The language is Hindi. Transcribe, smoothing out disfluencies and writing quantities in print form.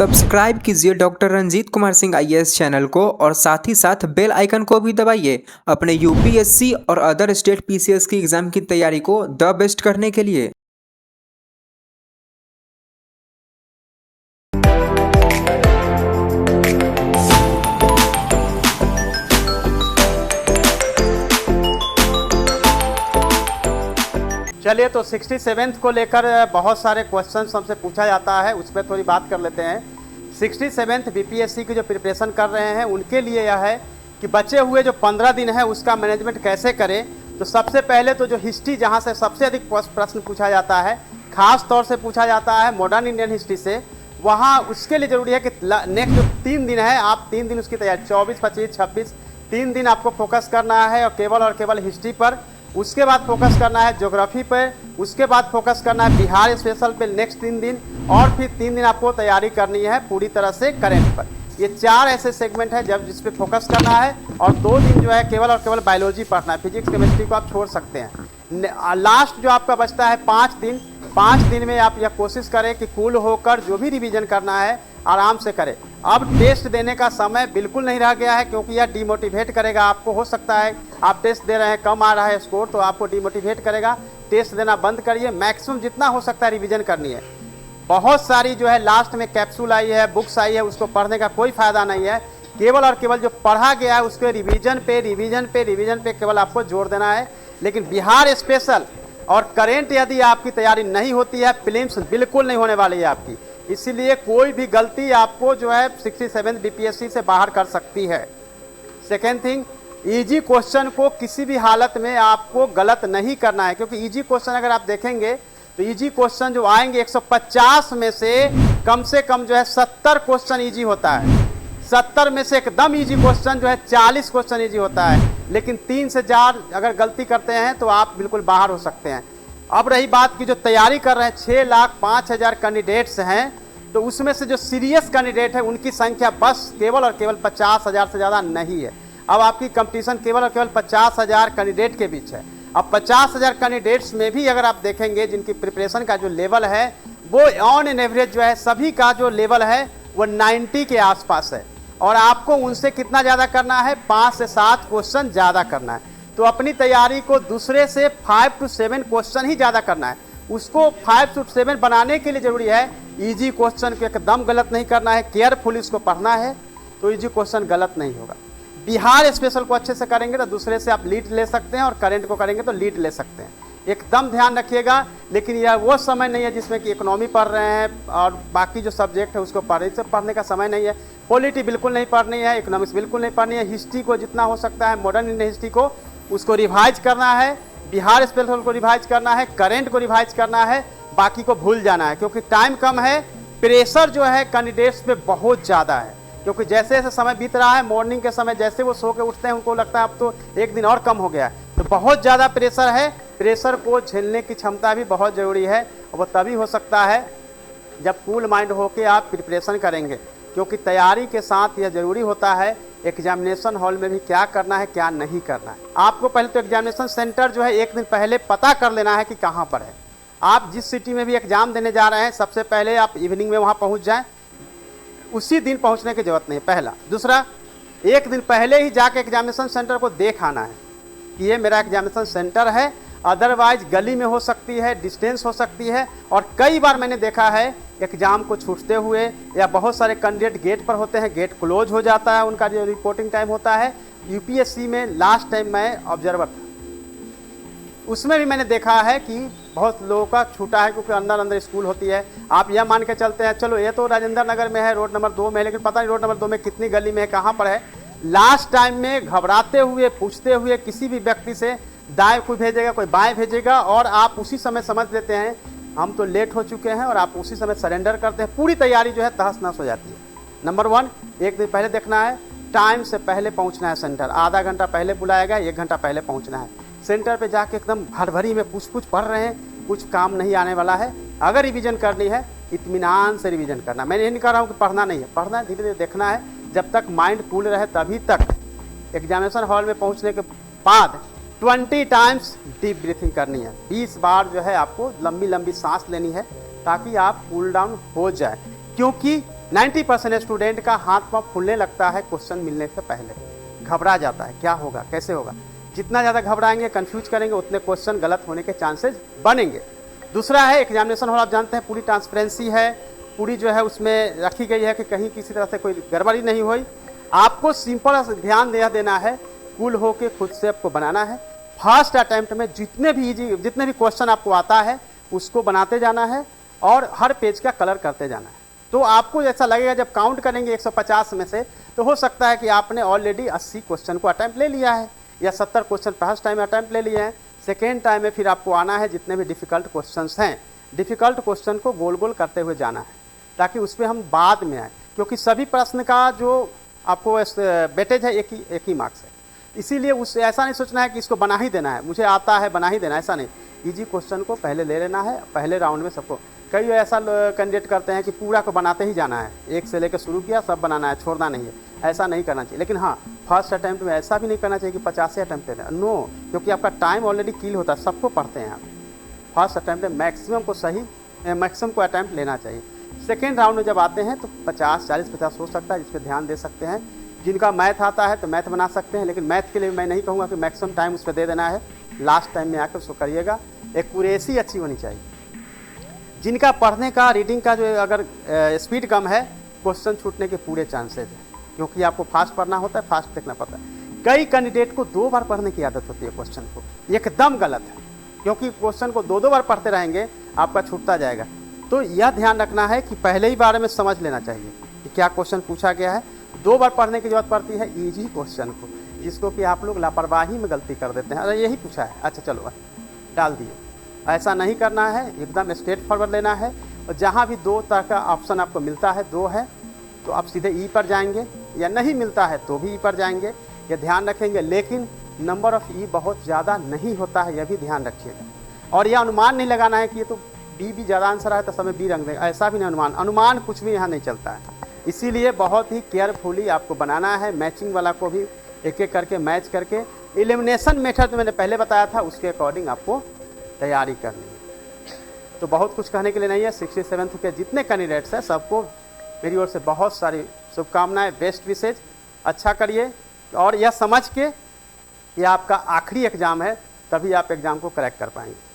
सब्सक्राइब कीजिए doctor Ranjeet Kumar Singh IAS channel को और साथ ही साथ बेल आइकन को भी दबाइए अपने यूपीएससी और अदर स्टेट पीसीएस की एग्जाम की तैयारी को द बेस्ट करने के लिए। चलिए, तो 67th को लेकर बहुत सारे क्वेश्चन हमसे पूछा जाता है, उस पर थोड़ी बात कर लेते हैं। 67th बीपीएससी की जो प्रिपरेशन कर रहे हैं उनके लिए यह है कि बचे हुए जो 15 दिन है उसका मैनेजमेंट कैसे करें। तो सबसे पहले तो जो हिस्ट्री, जहां से सबसे अधिक प्रश्न पूछा जाता है, खास तौर से पूछा जाता है मॉडर्न इंडियन हिस्ट्री से, वहाँ उसके लिए ज़रूरी है कि नेक्स्ट जो 3 दिन है, आप 3 दिन उसकी तैयारी 24, 25, 26 3 दिन आपको फोकस करना है और केवल हिस्ट्री पर। उसके बाद फोकस करना है ज्योग्राफी पर, उसके बाद फोकस करना है बिहार स्पेशल पे नेक्स्ट 3 दिन, और फिर 3 दिन आपको तैयारी करनी है पूरी तरह से करेंट पर। ये 4 ऐसे सेगमेंट है जब जिस पे फोकस करना है, और 2 दिन जो है केवल बायोलॉजी पढ़ना है, फिजिक्स केमिस्ट्री को आप छोड़ सकते हैं। लास्ट जो आपका बचता है 5 दिन में आप यह कोशिश करें कि कूल होकर जो भी रिवीजन करना है आराम से करें। अब टेस्ट देने का समय बिल्कुल नहीं रह गया है, क्योंकि यह डिमोटिवेट करेगा आपको। हो सकता है आप टेस्ट दे रहे हैं, कम आ रहा है स्कोर, तो आपको डिमोटिवेट करेगा। टेस्ट देना बंद करिए, मैक्सिमम जितना हो सकता है रिवीजन करनी है। बहुत सारी जो है लास्ट में कैप्सूल आई है, बुक्स आई है, उसको पढ़ने का कोई फायदा नहीं है। केवल जो पढ़ा गया है उसके रिवीजन पे केवल आपको जोर देना है। लेकिन बिहार स्पेशल और करेंट यदि आपकी तैयारी नहीं होती है, प्रीलिम्स बिल्कुल नहीं होने वाली है आपकी। इसीलिए कोई भी गलती आपको जो है 67 बीपीएससी से बाहर कर सकती है। सेकेंड थिंग, इजी क्वेश्चन को किसी भी हालत में आपको गलत नहीं करना है, क्योंकि इजी क्वेश्चन अगर आप देखेंगे तो इजी क्वेश्चन जो आएंगे 150 में से कम जो है 70 क्वेश्चन इजी होता है। 70 में से एकदम इजी क्वेश्चन जो है 40 क्वेश्चन इजी होता है। लेकिन 3 से 4 अगर गलती करते हैं तो आप बिल्कुल बाहर हो सकते हैं। अब रही बात की जो तैयारी कर रहे हैं, 6,05,000 कैंडिडेट्स हैं, तो उसमें से जो सीरियस कैंडिडेट है उनकी संख्या बस केवल 50,000 से ज़्यादा नहीं है। अब आपकी कंपटीशन केवल 50,000 कैंडिडेट के बीच है। अब 50,000 कैंडिडेट्स में भी अगर आप देखेंगे जिनकी प्रिपरेशन का जो लेवल है वो ऑन एन एवरेज जो है सभी का जो लेवल है वो 90 के आसपास है, और आपको उनसे कितना ज़्यादा करना है, 5 से 7 क्वेश्चन ज़्यादा करना है। तो अपनी तैयारी को दूसरे से 5 to 7 क्वेश्चन ही ज़्यादा करना है। उसको 5 to 7 बनाने के लिए ज़रूरी है इजी क्वेश्चन को एकदम गलत नहीं करना है, केयरफुल इसको पढ़ना है, तो इजी क्वेश्चन गलत नहीं होगा। बिहार स्पेशल को अच्छे से करेंगे तो दूसरे से आप लीड ले सकते हैं, और करेंट को करेंगे तो लीड ले सकते हैं। एकदम ध्यान रखिएगा। लेकिन यह वो समय नहीं है जिसमें कि इकोनॉमी पढ़ रहे हैं और बाकी जो सब्जेक्ट है उसको पढ़ने का समय नहीं है। पॉलिटी बिल्कुल नहीं पढ़नी है, इकोनॉमिक्स बिल्कुल नहीं पढ़नी है। हिस्ट्री को जितना हो सकता है, मॉडर्न इंडियन हिस्ट्री को उसको रिवाइज करना है, बिहार स्पेशल को रिवाइज करना है, करेंट को रिवाइज करना है, बाकी को भूल जाना है। क्योंकि टाइम कम है, प्रेशर जो है कैंडिडेट्स पे बहुत ज़्यादा है, क्योंकि जैसे जैसे समय बीत रहा है, मॉर्निंग के समय जैसे वो सो के उठते हैं उनको लगता है अब तो एक दिन और कम हो गया है। तो बहुत ज़्यादा प्रेशर है। प्रेशर को झेलने की क्षमता भी बहुत ज़रूरी है, और वो तभी हो सकता है जब कूल माइंड होकर आप प्रिपरेशन करेंगे। क्योंकि तैयारी के साथ यह ज़रूरी होता है एग्जामिनेशन हॉल में भी क्या करना है क्या नहीं करना है। आपको पहले तो एग्जामिनेशन सेंटर जो है 1 दिन पहले पता कर लेना है कि कहाँ पर है। आप जिस सिटी में भी एग्ज़ाम देने जा रहे हैं सबसे पहले आप इवनिंग में वहाँ पहुँच जाएँ, उसी दिन पहुँचने की ज़रूरत नहीं, पहला। दूसरा, 1 दिन पहले ही जाके एग्जामिनेशन सेंटर को देख आना है कि ये मेरा एग्जामिनेशन सेंटर है। अदरवाइज गली में हो सकती है, डिस्टेंस हो सकती है, और कई बार मैंने देखा है एग्ज़ाम को छूटते हुए, या बहुत सारे कैंडिडेट गेट पर होते हैं, गेट क्लोज हो जाता है, उनका जो रिपोर्टिंग टाइम होता है। यूपीएससी में लास्ट टाइम मैं ऑब्जर्वर था, उसमें भी मैंने देखा है कि बहुत लोगों का छूटा है, क्योंकि अंदर स्कूल होती है। आप यह मान के चलते हैं चलो ये तो राजेंद्र नगर में है, रोड नंबर 2 में है, लेकिन पता नहीं रोड नंबर 2 में कितनी गली में है, कहाँ पर है। लास्ट टाइम में घबराते हुए, पूछते हुए किसी भी व्यक्ति से दाएं कोई भेजेगा, कोई बाएं भेजेगा, और आप उसी समय समझ लेते हैं हम तो लेट हो चुके हैं, और आप उसी समय सरेंडर करते हैं। पूरी तैयारी जो है तहस नहस हो जाती है। नंबर 1, 1 दिन पहले देखना है, टाइम से पहले पहुंचना है सेंटर। आधा घंटा पहले बुलाएगा, 1 घंटा पहले पहुंचना है सेंटर पे। जाके एकदम भरभरी में पूछ पढ़ रहे हैं, कुछ काम नहीं आने वाला है। अगर रिवीजन करनी है इत्मीनान से रिवीजन करना। मैं ये नहीं कह रहा हूँ कि पढ़ना नहीं है, पढ़ना है, धीरे धीरे देखना है। जब तक माइंड कूल रहे तभी तक। एग्जामिनेशन हॉल में पहुँचने के बाद 20 टाइम्स डीप ब्रीथिंग करनी है। 20 बार जो है आपको लंबी लंबी सांस लेनी है, ताकि आप कूल डाउन हो जाए। क्योंकि 90% स्टूडेंट का हाथ पाँव फूलने लगता है क्वेश्चन मिलने से पहले, घबरा जाता है, क्या होगा कैसे होगा। जितना ज़्यादा घबराएंगे, कंफ्यूज करेंगे, उतने क्वेश्चन गलत होने के चांसेस बनेंगे। दूसरा है एग्जामिनेशन हॉल, आप जानते हैं पूरी ट्रांसपेरेंसी है, पूरी जो है उसमें रखी गई है कि कहीं किसी तरह से कोई गड़बड़ी नहीं हुई। आपको सिंपल ध्यान देना है, कूल होके खुद से आपको बनाना है। फर्स्ट अटैम्प्ट में जितने भी क्वेश्चन आपको आता है उसको बनाते जाना है और हर पेज का कलर करते जाना है। तो आपको ऐसा लगेगा जब काउंट करेंगे 150 में से, तो हो सकता है कि आपने ऑलरेडी 80 क्वेश्चन को अटैम्प्ट ले लिया है या 70 क्वेश्चन फर्स्ट टाइम अटैम्प्ट ले लिए हैं। सेकेंड टाइम में फिर आपको आना है, जितने भी डिफ़िकल्ट क्वेश्चंस हैं, डिफ़िकल्ट क्वेश्चन को गोल गोल करते हुए जाना है ताकि उस पर हम बाद में आए, क्योंकि सभी प्रश्न का जो आपको वेटेज है एक ही मार्क्स है। इसीलिए उससे ऐसा नहीं सोचना है कि इसको बना ही देना है, मुझे आता है बना ही देना है, ऐसा नहीं। ईजी क्वेश्चन को पहले ले लेना है, पहले राउंड में सबको। कई ऐसा कैंडिडेट करते हैं कि पूरा को बनाते ही जाना है, एक से लेकर शुरू किया सब बनाना है, छोड़ना नहीं है, ऐसा नहीं करना चाहिए। लेकिन हाँ, फर्स्ट अटैम्प्ट में ऐसा भी नहीं करना चाहिए कि 50 अटैम्प्ट लेना, नो, क्योंकि आपका टाइम ऑलरेडी किल होता है, सबको पढ़ते हैं आप। फर्स्ट अटैम्प्ट में मैक्सिमम को अटैम्प्ट लेना चाहिए। सेकेंड राउंड में जब आते हैं तो 50, 40, 50 हो सकता है, जिस पर ध्यान दे सकते हैं। जिनका मैथ आता है तो मैथ बना सकते हैं, लेकिन मैथ के लिए मैं नहीं कहूँगा कि मैक्सिमम टाइम उस पर दे देना है, लास्ट टाइम में आकर उसको करिएगा। एक्यूरेसी अच्छी होनी चाहिए। जिनका पढ़ने का, रीडिंग का जो अगर स्पीड कम है, क्वेश्चन छूटने के पूरे चांसेज हैं, क्योंकि आपको फास्ट पढ़ना होता है, फास्ट देखना पड़ता है। कई कैंडिडेट को 2 बार पढ़ने की आदत होती है क्वेश्चन को, एकदम गलत है, क्योंकि क्वेश्चन को 2 बार पढ़ते रहेंगे आपका छूटता जाएगा। तो यह ध्यान रखना है कि पहले ही बारे में समझ लेना चाहिए कि क्या क्वेश्चन पूछा गया है। 2 बार पढ़ने की जरूरत पड़ती है ईजी क्वेश्चन को, जिसको कि आप लोग लापरवाही में गलती कर देते हैं। अरे यही पूछा है, अच्छा चलो डाल दिए, ऐसा नहीं करना है, एकदम स्ट्रेट फॉरवर्ड लेना है। और जहाँ भी 2 तरह का ऑप्शन आपको मिलता है, 2 है तो आप सीधे ई पर जाएंगे, या नहीं मिलता है तो भी ई पर जाएंगे, ये ध्यान रखेंगे। लेकिन नंबर ऑफ ई बहुत ज़्यादा नहीं होता है, यह भी ध्यान रखिएगा। और यह अनुमान नहीं लगाना है कि ये तो बी भी ज़्यादा आंसर है तो सब में बी रंग देगा, ऐसा भी नहीं। अनुमान कुछ भी यहाँ नहीं चलता है। इसीलिए बहुत ही केयरफुली आपको बनाना है। मैचिंग वाला को भी एक एक करके मैच करके, एलिमिनेशन मेथड मैंने पहले बताया था, उसके अकॉर्डिंग आपको तैयारी करनी है। तो बहुत कुछ कहने के लिए नहीं है। 67th के जितने कैंडिडेट्स हैं सबको मेरी ओर से बहुत सारी शुभकामनाएं, बेस्ट विशेज। अच्छा करिए और यह समझ के कि आपका आखिरी एग्ज़ाम है, तभी आप एग्ज़ाम को क्रैक कर पाएंगे।